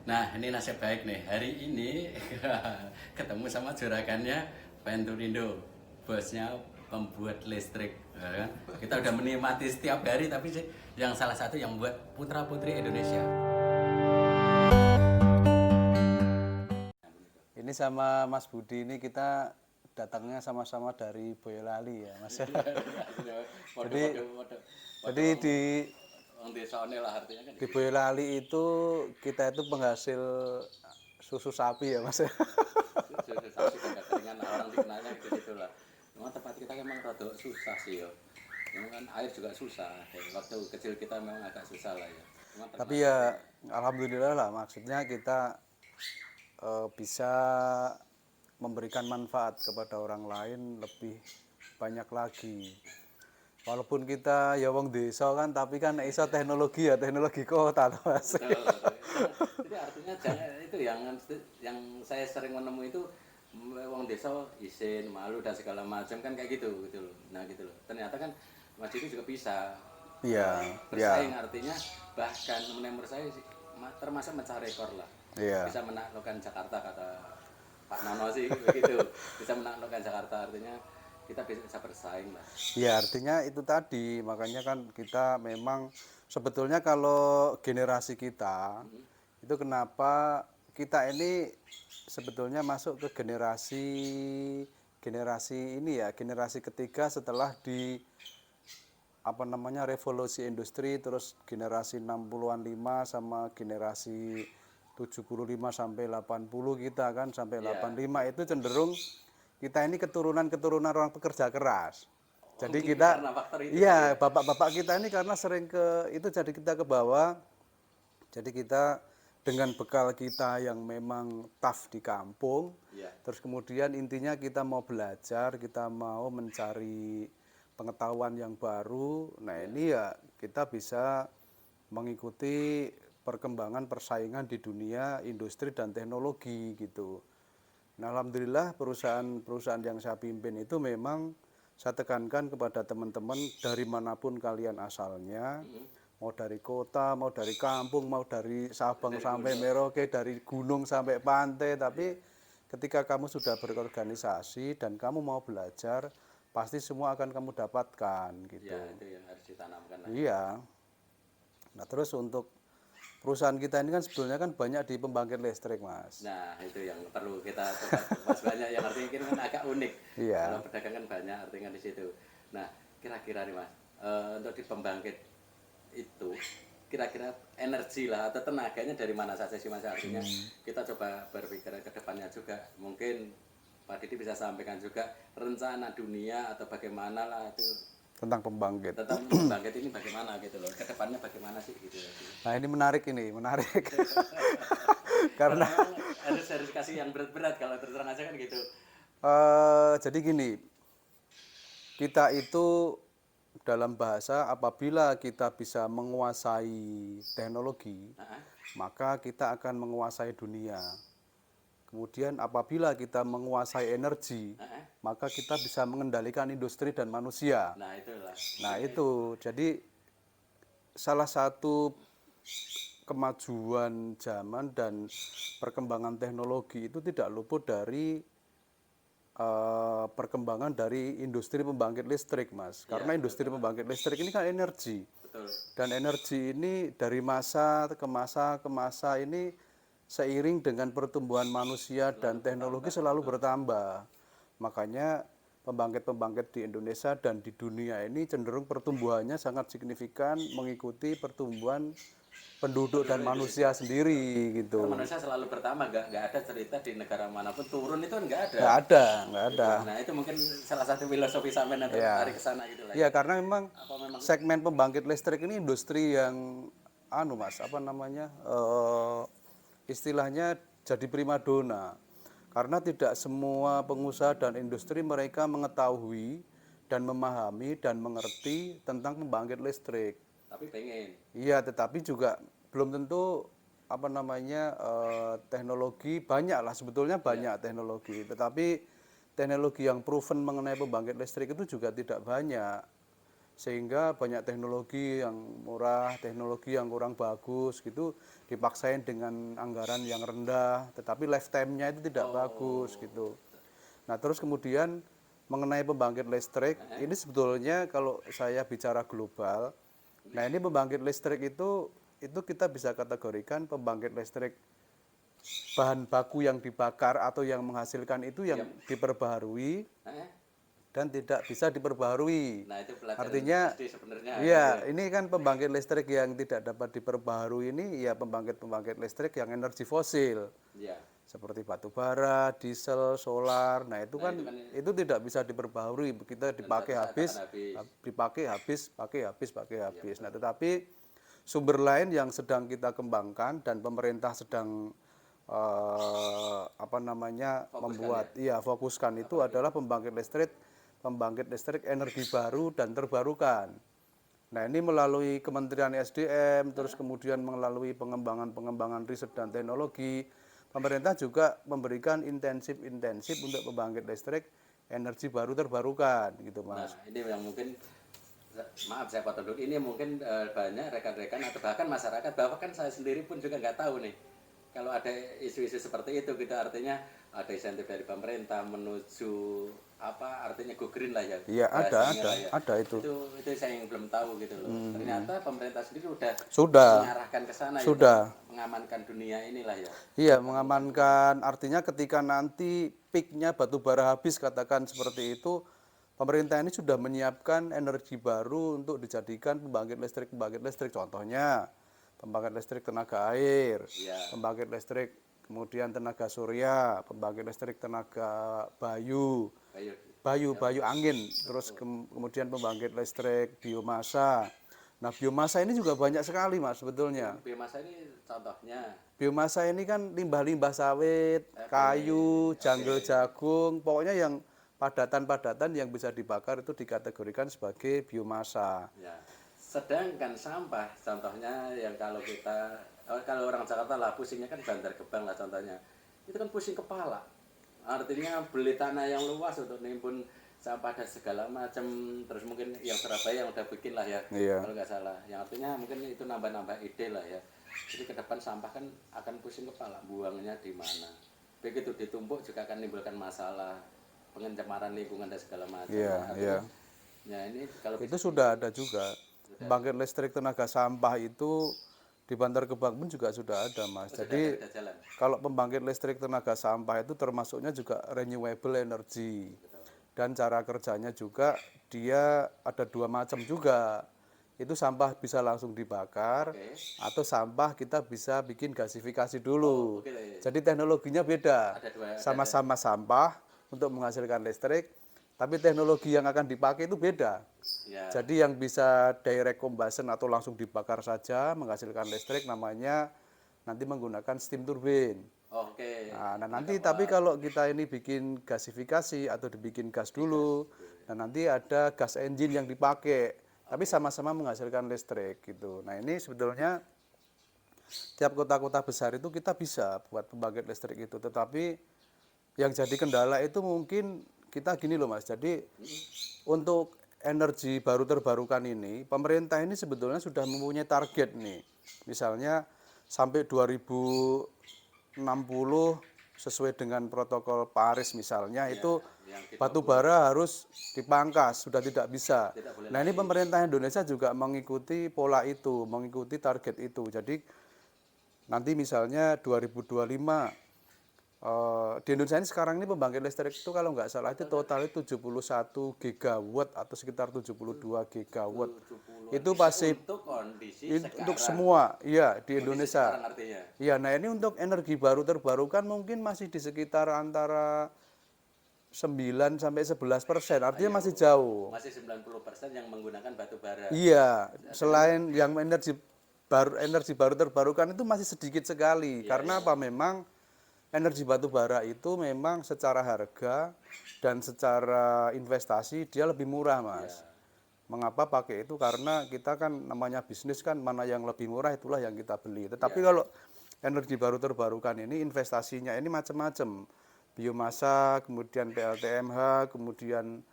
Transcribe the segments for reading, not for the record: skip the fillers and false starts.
Nah, ini nasib baik nih. Hari ini ketemu sama juragannya Venturindo, bosnya pembuat listrik. Ya kan? Kita udah menikmati setiap hari, tapi sih yang salah satu yang buat putra putri Indonesia. Ini sama Mas Budi ini kita datangnya sama-sama dari Boyolali ya, Mas. Jadi jadi di Wong desane lah artinya kan di gitu. Boyolali itu kita itu penghasil susu sapi ya, Mas. Susu sapi dan kekeringan orang dikenalnya gitu lah. Memang tempat kita memang rada susah sih ya. Memang kan air juga susah. Waktu kecil kita memang agak susah lah ya. Memang Tapi termasuk ya alhamdulillah lah, maksudnya kita bisa memberikan manfaat kepada orang lain lebih banyak lagi. Walaupun kita ya wong desa kan, tapi kan iso teknologi ya teknologi kota tuh, Mas. betul, betul. Itu artinya jangan itu yang saya sering menemui itu wong desa isin, malu dan segala macam kan kayak gitu loh. Nah gitu loh. Ternyata kan Mas Didi juga bisa Iya, bersaing iya, artinya bahkan menurut saya sih termasuk mencari rekor lah. iya. Bisa menaklukkan Jakarta kata Pak Nono sih begitu. Bisa menaklukkan Jakarta artinya kita bisa bersaing lah. Ya artinya itu tadi, makanya kan kita memang sebetulnya kalau generasi kita itu kenapa kita ini sebetulnya masuk ke generasi generasi ini ya, generasi ketiga setelah di apa namanya revolusi industri, terus generasi 60-an 5 sama generasi 75 sampai 80 kita kan sampai Iya, 85 itu cenderung kita ini keturunan-keturunan orang pekerja keras. oh, Jadi mungkin kita karena faktor itu kali iya ya. bapak-bapak kita ini karena sering ke itu jadi kita ke bawah. Jadi kita dengan bekal kita yang memang tough di kampung, Iya. terus kemudian intinya kita mau belajar, kita mau mencari pengetahuan yang baru. Nah, Iya. ini ya kita bisa mengikuti perkembangan persaingan di dunia industri dan teknologi gitu. Nah, alhamdulillah perusahaan-perusahaan yang saya pimpin itu memang saya tekankan kepada teman-teman dari manapun kalian asalnya, mau dari kota, mau dari kampung, mau dari Sabang Dari sampai gunung. Merauke, dari gunung sampai pantai, Iya. tapi ketika kamu sudah berorganisasi dan kamu mau belajar, pasti semua akan kamu dapatkan Iya, gitu. itu yang harus ditanamkan lah ya. Iya. Nah, terus untuk perusahaan kita ini kan sebetulnya kan banyak di pembangkit listrik, Mas. Nah, itu yang perlu kita coba bahas banyak yang artinya ini kan agak unik. Kalau Iya. pedagang kan banyak artinya di situ. Nah, kira-kira nih Mas, untuk di pembangkit itu kira-kira energi lah atau tenaganya dari mana saja sih Mas? Artinya kita coba berpikir ke depannya juga. Mungkin Pak Didi bisa sampaikan juga rencana dunia atau bagaimana lah itu Tentang pembangkit. tentang pembangkit ini bagaimana gitu loh. Ke depannya bagaimana sih gitu. Nah, ini menarik. Karena Karena memang harus kasih yang berat-berat kalau terus terang aja kan gitu. jadi gini, kita itu dalam bahasa apabila kita bisa menguasai teknologi, Nah, maka kita akan menguasai dunia. Kemudian apabila kita menguasai energi, maka kita bisa mengendalikan industri dan manusia. nah itulah. Nah, itu. Jadi salah satu kemajuan zaman dan perkembangan teknologi itu tidak luput dari perkembangan dari industri pembangkit listrik, Mas. Iya, Karena betul, industri betul. pembangkit listrik ini kan energi. Betul. Dan energi ini dari masa ke masa ke masa ini seiring dengan pertumbuhan manusia dan Selalu teknologi bertambah, selalu betul. bertambah. Makanya pembangkit-pembangkit di Indonesia dan di dunia ini cenderung pertumbuhannya sangat signifikan mengikuti pertumbuhan penduduk dan Penduduk manusia Indonesia. sendiri Karena gitu. manusia selalu bertambah, nggak ada cerita di negara manapun turun itu nggak ada. Nggak Gitu. ada. Nah itu mungkin salah satu filosofi sampean untuk Ya. tarik ke sana gitu lah Ya ya. karena memang Apa memang segmen pembangkit listrik ini industri yang anu Mas, apa namanya? Istilahnya jadi primadona. Karena tidak semua pengusaha dan industri mereka mengetahui dan memahami dan mengerti tentang pembangkit listrik. tapi pengen. Iya, tetapi juga belum tentu apa namanya teknologi banyak lah sebetulnya Iya. banyak teknologi, tetapi teknologi yang proven mengenai pembangkit listrik itu juga tidak banyak. sehingga banyak teknologi yang murah, teknologi yang kurang bagus gitu dipaksain dengan anggaran yang rendah, tetapi lifetime-nya itu tidak bagus gitu. Nah, terus kemudian mengenai pembangkit listrik, ini sebetulnya kalau saya bicara global, nah ini pembangkit listrik itu kita bisa kategorikan pembangkit listrik bahan baku yang dibakar atau yang menghasilkan itu yang diperbaharui dan tidak bisa diperbaharui. Nah, itu pelajaran Artinya, SD sebenarnya. iya, ini kan pembangkit listrik yang tidak dapat diperbaharui ini ya pembangkit-pembangkit listrik yang energi fosil. Iya. Seperti batu bara, diesel, solar. Nah, itu kan itu tidak bisa diperbaharui. Kita dipakai habis, dipakai habis, pakai habis, pakai habis. Nah, tetapi sumber lain yang sedang kita kembangkan dan pemerintah sedang fokuskan itu adalah pembangkit listrik energi baru dan terbarukan. Nah, ini melalui Kementerian SDM, terus kemudian melalui pengembangan riset dan teknologi, pemerintah juga memberikan intensif untuk pembangkit listrik energi baru terbarukan, gitu Mas. Nah, ini yang mungkin, maaf saya potong dulu, ini mungkin banyak rekan-rekan atau bahkan masyarakat, bahkan saya sendiri pun juga nggak tahu nih, kalau ada isu-isu seperti itu, gitu artinya ada insentif dari pemerintah menuju apa artinya go green lah ya. Iya, ada itu. Itu saya yang belum tahu gitu loh. Ternyata pemerintah sendiri sudah mengarahkan ke sana sudah ya, mengamankan dunia inilah ya. Iya, mengamankan, artinya ketika nanti peaknya batu bara habis, katakan seperti itu, pemerintah ini sudah menyiapkan energi baru untuk dijadikan pembangkit listrik. Contohnya, pembangkit listrik tenaga air, pembangkit listrik kemudian tenaga surya, pembangkit listrik tenaga bayu angin, terus kemudian pembangkit listrik biomasa. Nah, biomasa ini juga banyak sekali Mas sebetulnya. Biomasa ini contohnya? Biomasa ini kan limbah-limbah sawit, kayu, janggel jagung, pokoknya yang padatan-padatan yang bisa dibakar itu dikategorikan sebagai biomasa. Ya. Sedangkan sampah, contohnya yang kalau orang Jakarta lah pusingnya kan Bantar Gebang lah contohnya, itu kan pusing kepala. Artinya beli tanah yang luas untuk nimbun sampah dan segala macam, terus mungkin yang Surabaya yang udah bikin lah ya, kalau nggak salah. Yang artinya mungkin itu nambah-nambah ide lah ya. Jadi ke depan sampah kan akan pusing kepala, buangnya di mana. Begitu ditumpuk juga akan menimbulkan masalah pencemaran lingkungan dan segala macam. Iya. Ya ini kalau itu sudah ada juga. Pembangkit listrik tenaga sampah itu di Bantar Gebang pun juga sudah ada Mas. Jadi kalau pembangkit listrik tenaga sampah itu termasuknya juga renewable energy. Dan cara kerjanya juga dia ada dua macam juga. Itu sampah bisa langsung dibakar atau sampah kita bisa bikin gasifikasi dulu. Jadi teknologinya beda. Sama-sama sampah untuk menghasilkan listrik, tapi teknologi yang akan dipakai itu beda. Jadi yang bisa direct combustion atau langsung dibakar saja menghasilkan listrik namanya nanti menggunakan steam turbine. Nah, nanti tapi kalau kita ini bikin gasifikasi atau dibikin gas dulu, nah nanti ada gas engine yang dipakai, tapi sama-sama menghasilkan listrik gitu. Nah, ini sebetulnya tiap kota-kota besar itu kita bisa buat pembangkit listrik itu, tetapi yang jadi kendala itu mungkin kita gini loh Mas. Jadi untuk energi baru terbarukan ini, pemerintah ini sebetulnya sudah mempunyai target nih. Misalnya sampai 2060 sesuai dengan protokol Paris misalnya itu batu bara harus dipangkas, sudah tidak bisa. Nah, ini pemerintah Indonesia juga mengikuti pola itu, mengikuti target itu. Jadi nanti misalnya 2025 di Indonesia ini sekarang ini pembangkit listrik itu kalau nggak salah itu totalnya 71 gigawatt atau sekitar 72 gigawatt. Itu pasti untuk semua, iya di Indonesia. Iya, nah ini untuk energi baru terbarukan mungkin masih di sekitar antara 9 sampai 11%, artinya masih jauh. Masih 90% yang menggunakan batu bara. Iya, selain yang energi baru terbarukan itu masih sedikit sekali. Karena apa? Memang energi batu bara itu memang secara harga dan secara investasi dia lebih murah Mas. Mengapa pakai itu? Karena kita kan namanya bisnis kan, mana yang lebih murah itulah yang kita beli. Tetapi kalau energi baru terbarukan ini investasinya ini macam-macam. Biomasa, kemudian PLTMH, kemudian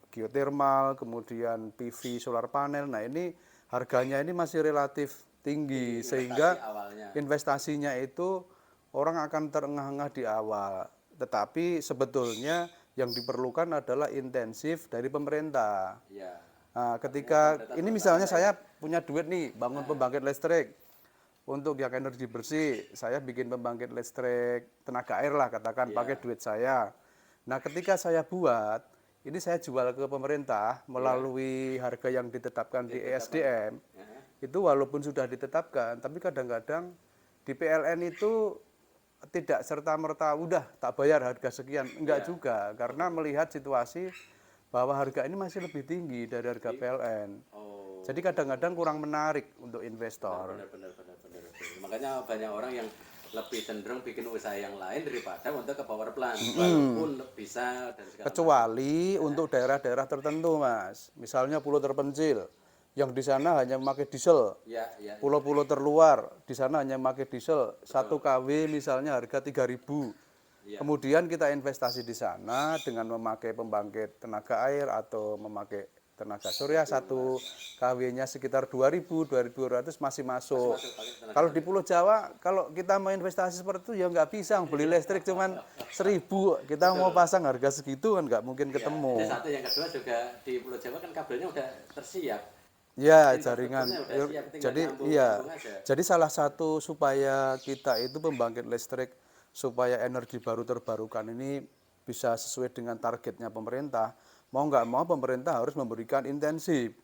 geothermal, kemudian PV solar panel. Nah, ini harganya ini masih relatif tinggi sehingga awalnya. investasinya itu orang akan terengah-engah di awal. Tetapi sebetulnya yang diperlukan adalah intensif dari pemerintah. Ya. Nah, ketika ini misalnya saya punya duit nih bangun pembangkit listrik untuk yang energi bersih, saya bikin pembangkit listrik tenaga air lah katakan pakai duit saya. Nah, ketika saya buat, ini saya jual ke pemerintah melalui harga yang ditetapkan di ESDM. Itu walaupun sudah ditetapkan, tapi kadang-kadang di PLN itu tidak serta-merta udah tak bayar harga sekian, enggak juga, karena melihat situasi bahwa harga ini masih lebih tinggi dari harga PLN. Oh. Jadi kadang-kadang kurang menarik untuk investor. Benar. Makanya banyak orang yang lebih cenderung bikin usaha yang lain daripada untuk ke power plant, walaupun bisa dan segala Kecuali untuk daerah-daerah tertentu, Mas. Misalnya pulau terpencil, yang di sana hanya memakai diesel. Ya. Pulau-pulau terluar, di sana hanya memakai diesel. 1 kW misalnya harga 3.000. Kemudian kita investasi di sana dengan memakai pembangkit tenaga air atau memakai tenaga surya, 1 kW-nya sekitar 2.000, 2.200 masih masuk. Kalau di Pulau Jawa, kalau kita mau investasi seperti itu ya nggak bisa, beli listrik cuman 1.000, kita mau pasang harga segitu kan nggak mungkin ketemu. Ini satu, yang kedua juga di Pulau Jawa kan kabelnya udah tersiap. Ya, jaringan. Udah siap, tinggal Jadi nyambung iya. aja. Jadi salah satu supaya kita itu pembangkit listrik supaya energi baru terbarukan ini bisa sesuai dengan targetnya pemerintah, mau nggak mau pemerintah harus memberikan intensif.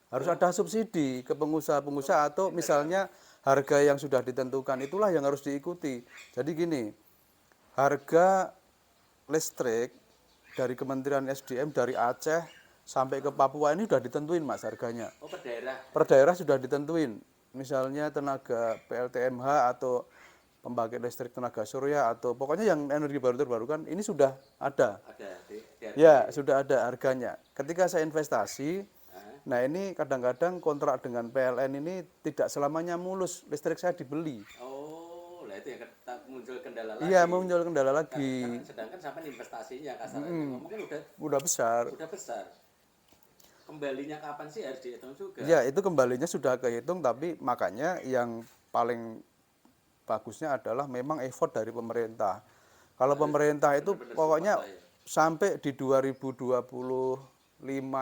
Harus ada subsidi ke pengusaha-pengusaha atau misalnya harga yang sudah ditentukan itulah yang harus diikuti. Jadi gini, harga listrik dari Kementerian SDM dari Aceh sampai ke Papua ini sudah ditentuin, Mas, harganya. Oh, per daerah. Per daerah sudah ditentuin. Misalnya tenaga PLTMH atau pembangkit listrik tenaga surya atau pokoknya yang energi baru terbarukan ini sudah ada. Ada Ya, sudah ada harganya. Ketika saya investasi, nah ini kadang-kadang kontrak dengan PLN ini tidak selamanya mulus, listrik saya dibeli. Oh, lah itu yang muncul kendala lagi. Iya, muncul kendala lagi. Sedangkan sampai investasinya kasarnya mungkin Udah besar. udah besar. Kembalinya kapan sih harus dihitung juga? Ya, itu kembalinya sudah kehitung, tapi makanya yang paling bagusnya adalah memang effort dari pemerintah. Kalau pemerintah itu pokoknya sampai di 2025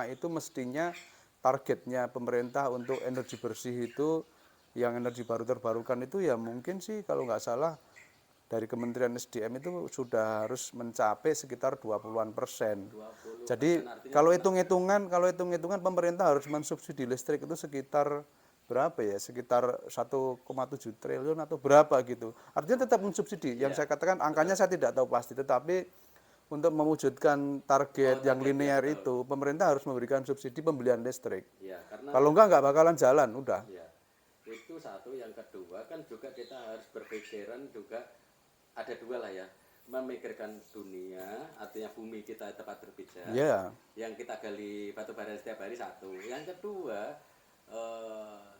itu mestinya targetnya pemerintah untuk energi bersih itu yang energi baru terbarukan itu ya mungkin sih kalau nggak salah dari Kementerian SDM itu sudah harus mencapai sekitar 20-an persen. Jadi kalau hitung-hitungan pemerintah harus mensubsidi listrik itu sekitar berapa ya? Sekitar 1,7 triliun atau berapa gitu. Artinya tetap mensubsidi. Yang saya katakan angkanya saya tidak tahu pasti, tetapi untuk mewujudkan target yang linear itu pemerintah harus memberikan subsidi pembelian listrik. Ya, karena kalau enggak bakalan jalan udah. Ya, itu satu. Yang kedua kan juga kita harus berpikiran juga ada dua lah ya, memikirkan dunia, artinya bumi kita tempat berpijak. Yeah. Yang kita gali batu bara setiap hari satu. Yang kedua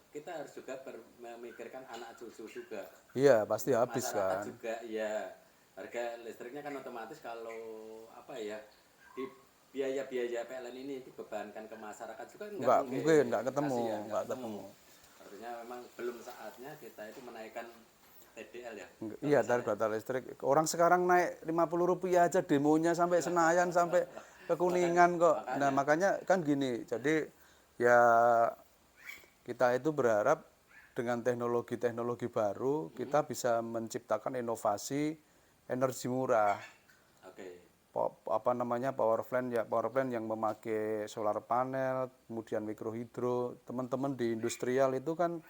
kita harus juga memikirkan anak cucu juga. Iya, pasti habis masyarakat kan. juga ya, harga listriknya kan otomatis kalau apa ya di biaya-biaya PLN ini dibebankan ke masyarakat juga nggak mungkin nggak ketemu. Artinya memang belum saatnya kita itu menaikkan TDL ya. Iya, tarif batas listrik. Orang sekarang naik Rp50 aja demonya sampai Senayan sampai ke Kuningan kok. Nah, makanya kan gini. Jadi ya kita itu berharap dengan teknologi-teknologi baru kita bisa menciptakan inovasi energi murah. Apa namanya power plant yang memakai solar panel, kemudian mikrohidro. Teman-teman di industrial itu kan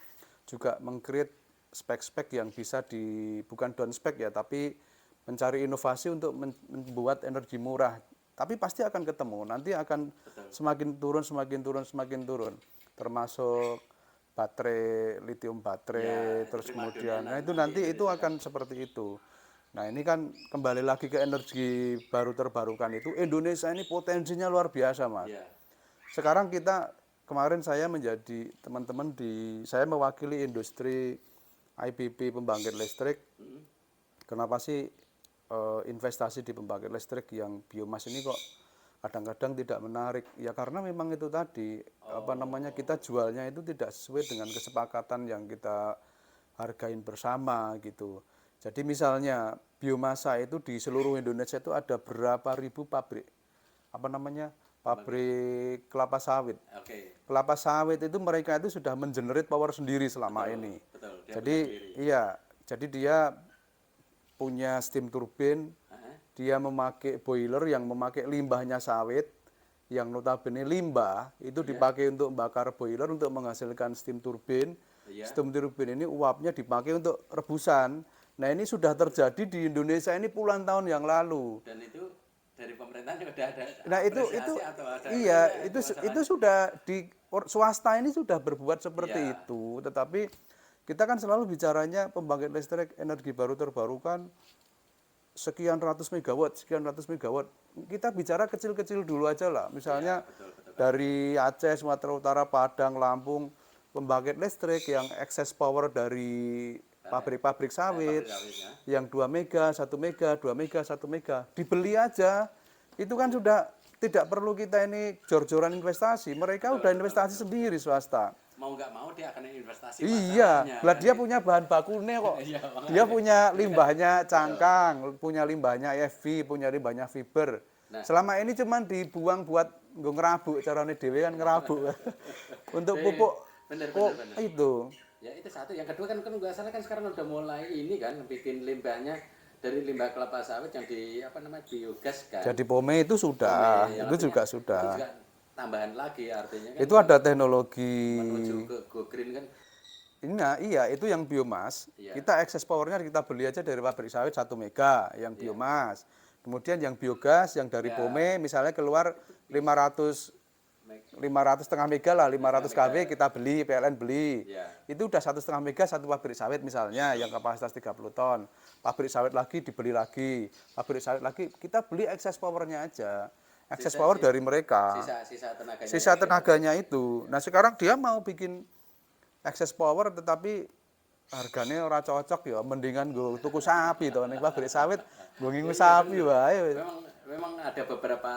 juga meng-create spek-spek yang bisa bukan down spek ya, tapi mencari inovasi untuk membuat energi murah. Tapi pasti akan ketemu, nanti akan semakin turun. Termasuk baterai, lithium baterai, terus kemudian, nah itu nanti itu akan seperti itu. Nah ini kan kembali lagi ke energi baru terbarukan itu, Indonesia ini potensinya luar biasa, Mas. Sekarang kemarin saya menjadi teman-teman saya mewakili industri IPP pembangkit listrik. Kenapa sih investasi di pembangkit listrik yang biomas ini kok kadang-kadang tidak menarik. Ya karena memang itu tadi apa namanya kita jualnya itu tidak sesuai dengan kesepakatan yang kita hargain bersama gitu. Jadi misalnya biomasa itu di seluruh Indonesia itu ada berapa ribu pabrik apa namanya pabrik kelapa sawit. Oke, Kelapa sawit itu mereka itu sudah mengenerate power sendiri selama betul, ini. betul. Dia punya Jadi sendiri. iya, jadi dia punya steam turbine, Heeh. dia memakai boiler yang memakai limbahnya sawit, yang notabene limbah itu dipakai untuk bakar boiler untuk menghasilkan steam turbine. Iya. Steam turbine ini uapnya dipakai untuk rebusan. Nah ini sudah terjadi di Indonesia ini puluhan tahun yang lalu. Dan itu dari pemerintahnya udah ada Nah itu apresiasi atau ada iya itu itu sudah di swasta ini sudah berbuat seperti Iya. itu, tetapi kita kan selalu bicaranya pembangkit listrik energi baru terbarukan sekian ratus megawatt, sekian ratus megawatt. Kita bicara kecil-kecil dulu aja lah. Misalnya betul, betul. dari Aceh, Sumatera Utara, Padang, Lampung, pembangkit listrik yang excess power dari pabrik-pabrik sawit, Sawitnya. yang 2 mega, 1 mega, 2 mega, 1 mega, dibeli aja. Itu kan sudah tidak perlu kita ini jor-joran investasi. Mereka udah investasi sendiri swasta. Mau nggak mau dia akan investasi Iya, masalahnya, lah kan dia gitu. punya bahan bakunya kok. Iya, makanya. Dia punya limbahnya cangkang, punya limbahnya EFI, punya limbahnya fiber. Nah. Selama ini cuman dibuang buat nggo ngerabuk, carane dhewe kan ngerabuk. Untuk pupuk Bener, kok bener. itu. Ya itu satu. Yang kedua kan nggak salah kan sekarang udah mulai ini kan bikin limbahnya dari limbah kelapa sawit yang di apa namanya biogas kan. Jadi pome itu sudah, Pome, yang itu juga artinya sudah. Itu juga tambahan lagi artinya kan Itu ada teknologi. menuju ke go green kan. Nah, iya itu yang biomas. Iya. Kita excess powernya kita beli aja dari pabrik sawit 1 mega yang biomas. Kemudian yang biogas yang dari pome misalnya keluar 500 setengah mega lah, 500 kW kita beli, PLN beli. Iya. Itu udah 1,5 mega satu pabrik sawit misalnya yang kapasitas 30 ton. Pabrik sawit lagi dibeli lagi, pabrik sawit lagi kita beli excess powernya aja. Excess power dari mereka. Sisa tenaganya. Sisa tenaganya itu. Nah sekarang dia mau bikin excess power tetapi harganya ora cocok ya, mendingan gue tuku sapi to ning pabrik sawit, gue ngingu sapi wae. Memang ada beberapa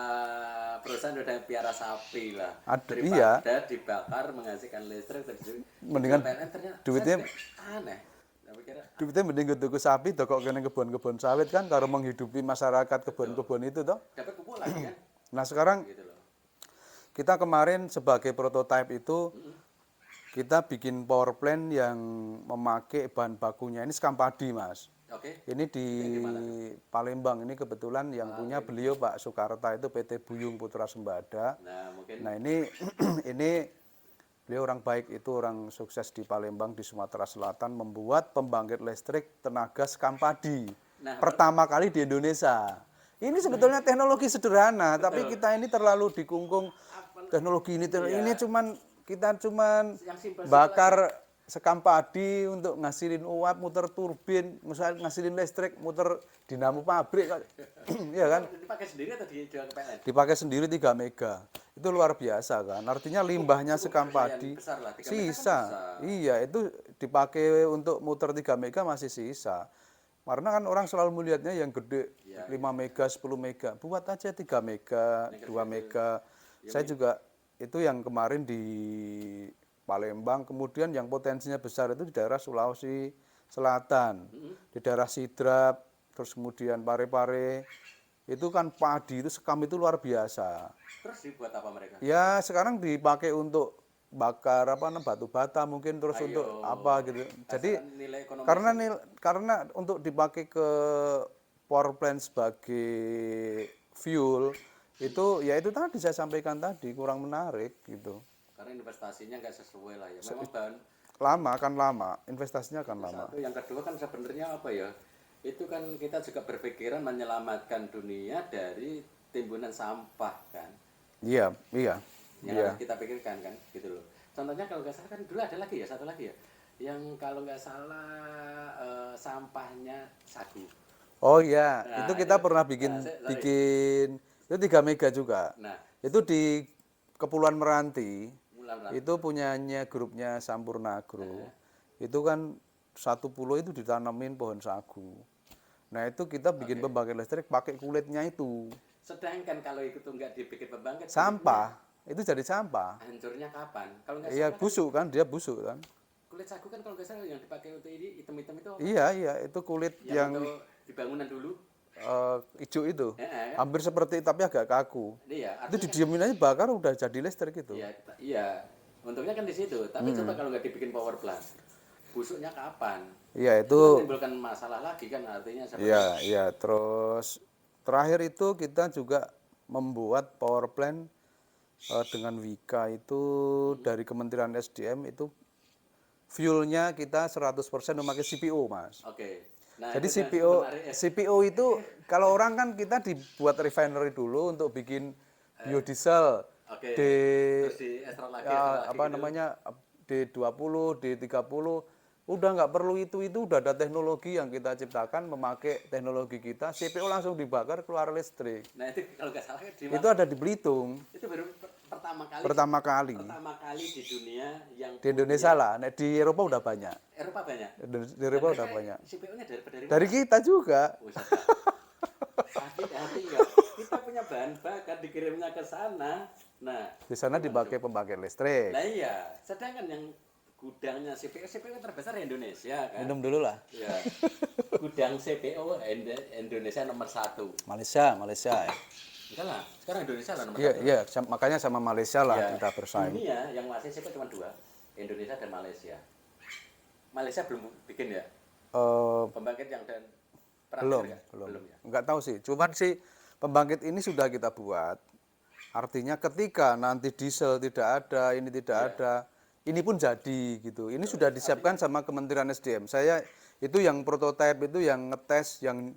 perusahaan udah piara sapi lah. Ada, Daripada dibakar menghasilkan listrik terus Mendingan PLN ternyata duitnya- aneh. Tapi kira Duitnya mending gue tuku sapi to kok kene kebun-kebun sawit kan karo menghidupi masyarakat kebun-kebun itu toh. dapat pupuk lagi kan Nah sekarang gitu loh. kita kemarin sebagai prototipe itu kita bikin power plant yang memakai bahan bakunya ini sekam padi mas. Oke. Ini di Palembang ini kebetulan yang punya beliau Pak Soekarta itu PT Buyung Putra Sembada. Nah, mungkin Nah ini ini beliau orang baik itu orang sukses di Palembang di Sumatera Selatan membuat pembangkit listrik tenaga sekam padi Nah, pertama kali di Indonesia. Ini sebetulnya teknologi sederhana, tapi kita ini terlalu dikungkung teknologi ini. Ini kita cuman yang simpel bakar sekam padi untuk ngasilin uap, muter turbin, misalnya ngasilin listrik, muter dinamo pabrik, ya kan? dipakai sendiri atau dijual ke PLN? Dipakai sendiri 3 mega. Itu luar biasa kan. Artinya limbahnya sekam padi besar lah, 3 mega kan sisa. Iya, itu dipakai untuk muter 3 mega masih sisa. Karena kan orang selalu melihatnya yang gede 5 mega, 10 mega. Buat aja 3 mega, 2 mega. Saya juga itu yang kemarin di Palembang, kemudian yang potensinya besar itu di daerah Sulawesi Selatan, di daerah Sidrap, terus kemudian Pare-Pare, itu kan padi itu sekam itu luar biasa. Terus dibuat apa mereka? Ya sekarang dipakai untuk bakar apa namanya batu bata mungkin terus untuk apa gitu. Jadi Nilai ekonomi karena untuk dipakai ke power plant sebagai fuel itu ya itu tadi saya sampaikan tadi kurang menarik gitu. karena investasinya nggak sesuai lah ya. Memang bahan Lama, investasinya akan lama. satu, yang kedua kan sebenarnya apa ya? Itu kan kita juga berpikiran menyelamatkan dunia dari timbunan sampah kan. Iya. Yang harus kita pikirkan kan, gitu loh. Contohnya kalau nggak salah kan dulu ada lagi ya, satu lagi ya, yang kalau nggak salah sampahnya sagu. Oh iya, Nah, itu kita itu- pernah bikin itu 3 mega juga. Nah, Itu di Kepulauan Meranti. mulai Itu punyanya grupnya Sampurna Agro. Itu kan satu pulau itu ditanamin pohon sagu. Nah itu kita bikin pembangkit listrik pakai kulitnya itu. Sedangkan kalau itu nggak dibikin pembangkit, sampah. Itu jadi sampah. hancurnya kapan? Kalau nggak Iya, salah kan busuk kan, dia busuk kan. kulit sagu kan kalau nggak salah yang dipakai untuk ini hitam-hitam itu apa? Iya, iya, itu kulit Yang yang untuk di bangunan dulu. hijau itu. Kan? Hampir seperti tapi agak kaku. Iya, Itu artinya kan, didiemin aja bakar udah jadi listrik itu. iya, iya. Untungnya kan di situ. Tapi coba kalau nggak dibikin power plant, busuknya kapan? Iya, Itu itu kan menimbulkan masalah lagi kan artinya seperti iya, iya. Terus terakhir itu kita juga membuat power plant dengan Wika itu dari Kementerian SDM itu fuelnya kita 100% memakai CPO, Mas. Oke. Nah, Jadi itu yang CPO menarik ya. CPO itu kalau orang kan kita dibuat refinery dulu untuk bikin biodiesel Oke. di Terus di extra lagi apa gitu. namanya D20, D30 udah nggak perlu itu udah ada teknologi yang kita ciptakan memakai teknologi kita CPO langsung dibakar keluar listrik. Nah, itu kalau nggak salah kan Itu ada di Belitung itu baru pertama kali pertama kali di dunia yang di Indonesia lah. Nah, di Eropa udah banyak. Eropa banyak. Di Eropa udah banyak. CPO-nya dari Dari kita juga. Hati-hati ya. Kita punya bahan bakar dikirimnya ke sana. Nah, Di sana dipakai pembangkit listrik. nah iya. Sedangkan yang gudangnya CPO terbesar di Indonesia kan. Minum dulu lah. Ya. Gudang CPO Indonesia nomor 1. Malaysia ya. Enggak lah, sekarang Indonesia lah nomor Iya, 1. iya, makanya sama Malaysia lah Ya, kita bersaing. dunia yang masih CPO cuma 2, Indonesia dan Malaysia. Malaysia belum bikin ya Eh, pembangkit yang dan belum, ya? belum. Ya. Enggak tahu sih. Cuman sih pembangkit ini sudah kita buat. Artinya ketika nanti diesel tidak ada, ini tidak ada, ini pun jadi gitu. Ini sudah disiapkan sama Kementerian SDM. Saya itu yang prototipe itu yang ngetes yang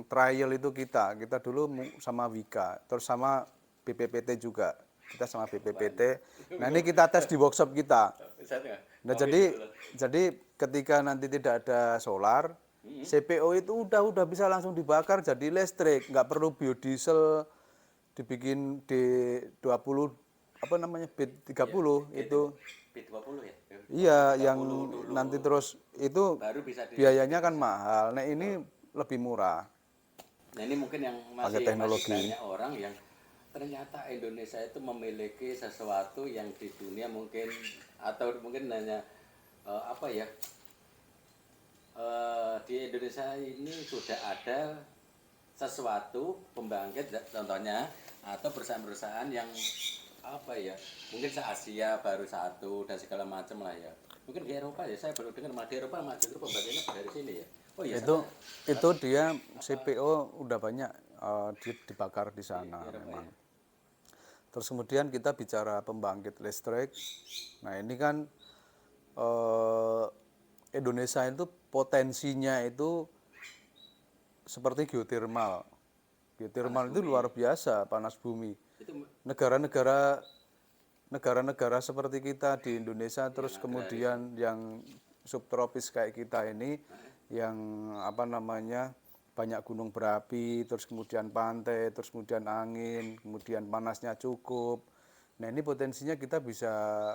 trial itu kita dulu sama Wika, terus sama BPPT juga. Kita sama BPPT. Nah, ini kita tes di workshop kita. Nah, jadi ketika nanti tidak ada solar, CPO itu udah bisa langsung dibakar jadi listrik, nggak perlu biodiesel dibikin D20 apa namanya B30 itu. B20 ya? Iya, yang nanti terus itu Baru bisa biayanya kan mahal. Nah, ini lebih murah. Nah, ini mungkin yang Pakai masih teknologi. banyak orang yang ternyata Indonesia itu memiliki sesuatu yang di dunia mungkin atau mungkin hanya apa ya, di Indonesia ini sudah ada sesuatu pembangkit contohnya atau perusahaan-perusahaan yang apa ya, mungkin se Asia baru satu dan segala macam lah ya. Mungkin di Eropa ya, saya baru dengar malah di Eropa mah justru pembagiannya dari sini ya. Oh iya, Itu dia CPO udah banyak dibakar di sana memang. Terus kemudian kita bicara pembangkit listrik. Nah, ini kan Indonesia itu potensinya itu seperti geotermal. Geotermal itu luar biasa, panas bumi. itu Negara-negara seperti kita di Indonesia terus kemudian yang subtropis kayak kita ini yang apa namanya banyak gunung berapi, terus kemudian pantai, terus kemudian angin, kemudian panasnya cukup. Nah, ini potensinya kita bisa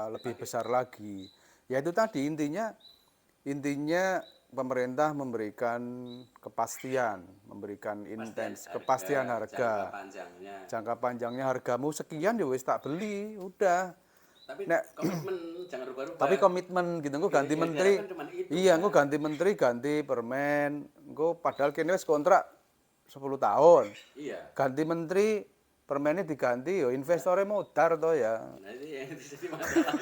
lebih besar lagi. Ya itu tadi intinya pemerintah memberikan kepastian, memberikan kepastian harga. Jangka panjangnya hargamu sekian ya wis tak beli, udah. Tapi komitmen jangan rubah-rubah. Tapi komitmen gitu, engko ganti menteri. Iya, engko ganti menteri, ganti permen. Engko padahal kene wis kontrak 10 tahun. Iya. Ganti menteri, permennya diganti, yo investornya modar toh ya. Nah, ini yang jadi masalah.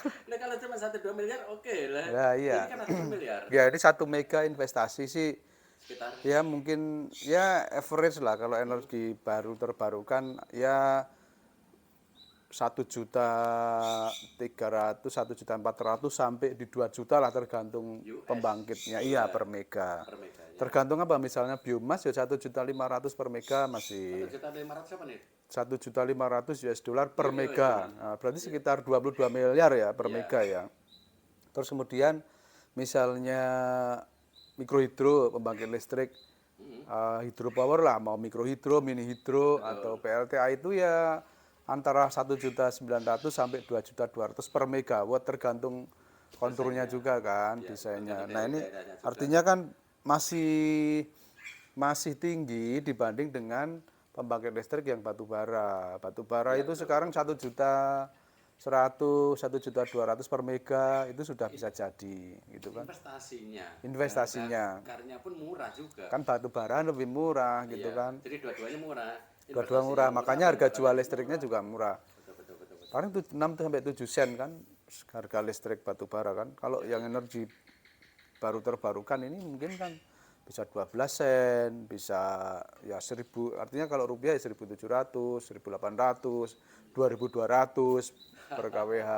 Nah, kalau cuma 1-2 miliar oke lah. Ya, iya. Ini kan 1 miliar. Ya, ini 1 mega investasi sih Sekitar ya mungkin ya average lah kalau energi baru terbarukan ya 1.300.000, 1.400.000 sampai di 2 juta lah tergantung pembangkitnya. Iya per mega. per mega ya. Tergantung apa misalnya biomas ya 1.500.000 per mega masih 1.500.000 apa nih? 1.500 US dollar per mega. Nah, berarti sekitar 22 miliar ya per mega ya. Terus kemudian misalnya mikrohidro pembangkit listrik hidropower lah mau mikrohidro, mini hidro atau PLTA itu ya antara 1.900.000 sampai 2.200.000 per megawatt tergantung konturnya juga kan desainnya. Nah, ini artinya kan masih masih tinggi dibanding dengan pembangkit listrik yang batu bara. Batu bara itu sekarang 1.100.000, 1.200.000 per mega itu sudah bisa jadi, gitu kan? Investasinya. Bakarnya pun murah juga. Kan batu bara lebih murah, gitu Iya, kan? jadi dua-duanya murah. Dua-dua murah, makanya harga jual listriknya juga murah. Betul. Paling 6 sampai 7 sen kan harga listrik batu bara kan. Kalau yang energi baru terbarukan ini mungkin kan bisa 12 sen, bisa ya 1000, artinya kalau rupiah ya 1.700, 1.800, 2.200 per kWh.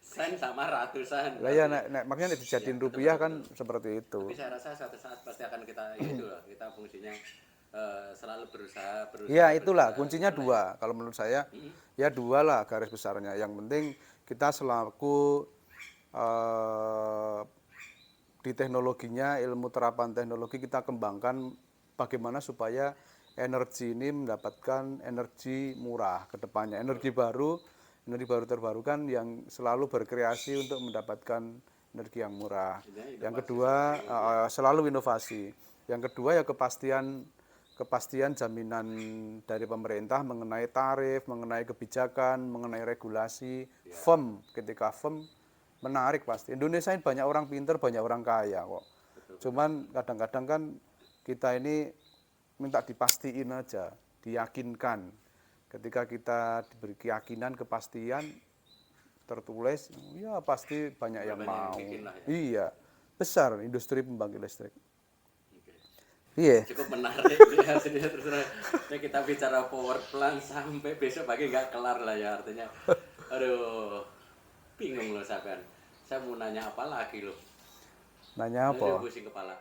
Sen sama ratusan. Lah ya makanya dijadiin rupiah kan seperti itu. Tapi saya rasa suatu saat pasti akan kita itu lah, kita fungsinya selalu berusaha. Ya itulah kuncinya dua. Kalau menurut saya ya dua lah garis besarnya. Yang penting kita selaku di teknologinya, ilmu terapan teknologi kita kembangkan bagaimana supaya energi ini mendapatkan energi murah ke depannya. Energi baru terbarukan yang selalu berkreasi untuk mendapatkan energi yang murah. Yang kedua selalu inovasi. Yang kedua ya kepastian jaminan dari pemerintah mengenai tarif, mengenai kebijakan, mengenai regulasi, firm. Ketika firm menarik pasti. Indonesia ini banyak orang pinter, banyak orang kaya kok. Cuman kadang-kadang kan kita ini minta dipastiin aja, diyakinkan. Ketika kita diberi keyakinan, kepastian, tertulis, ya pasti banyak yang mau. Iya, besar industri pembangkit listrik. Iya. Cukup menarik ya, terus kita bicara power plant sampai besok pagi nggak kelar lah ya, artinya aduh bingung loh saya mau nanya apa lagi loh. Nanya apa? Pusing kepala.